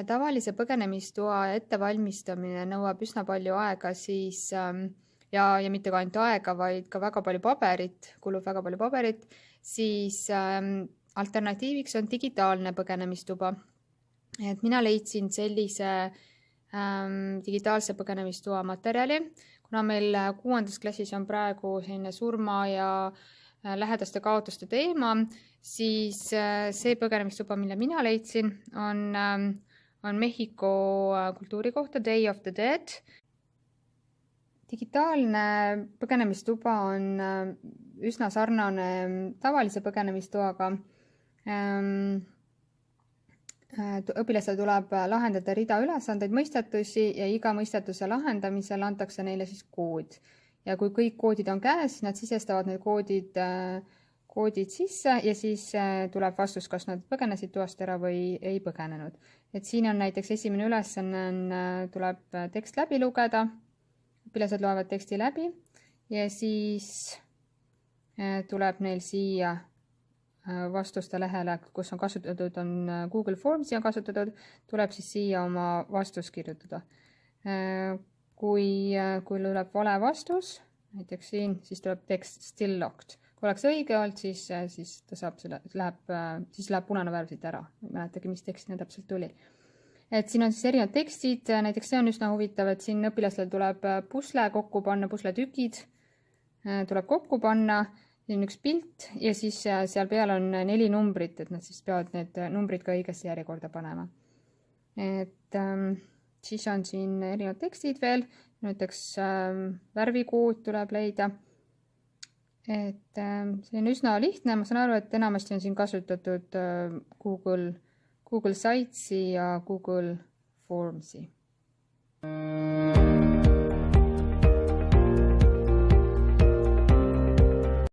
Tavalise põgenemistoa ettevalmistamine nõuab üsna palju aega ja mitte ka ainult aega, vaid ka väga palju paberit, kulub väga palju paberit, siis alternatiiviks on digitaalne põgenemistuba. Et mina leidsin sellise digitaalse põgenemistoa materjali, kuna meil 6. klassis on praegu selline surma ja lähedaste kaotuste teema, siis see põgenemistuba, mille mina leidsin, on Mehhiko kultuuri kohta Day of the Dead. Digitaalne põgenemistuba on üsna sarnane tavalise põgenemistoaga. Õpilastel tuleb lahendada rida ülesandeid, mõistatusi ja iga mõistatuse lahendamisel antakse neile siis kood. Ja kui kõik koodid on käes, siis nad sisestavad need koodid sisse ja siis tuleb vastus, kas nad põgenesid toast ära või ei põgenenud. Et siin on näiteks esimene ülesanne, tuleb tekst läbi lugeda, õpilased loevad teksti läbi ja siis tuleb neil siia vastuste lehele, kus on kasutatud, on Google Formsi on kasutatud, tuleb siis siia oma vastus kirjutada. Kui tuleb vale vastus, näiteks siin, siis tuleb tekst still locked. Kui oleks õige olnud, siis ta saab läheb punane värv siit ära. Ei mäletagi, mis tekst täpselt tuli. Et siin on siis erinevad tekstid, näiteks see on üsna huvitav, et siin õpilastel tuleb pusle kokku panna, pusletükid tuleb kokku panna, siin on üks pilt ja siis seal peal on 4 numbrit, et nad siis peavad need numbrid ka õigesse järjekorda panema. Et siis on siin erinevad tekstid veel, näiteks värvikood tuleb leida. Et see on üsna lihtne, ma saan aru, et enamasti on siin kasutatud Google Sitesi ja Google Formsi.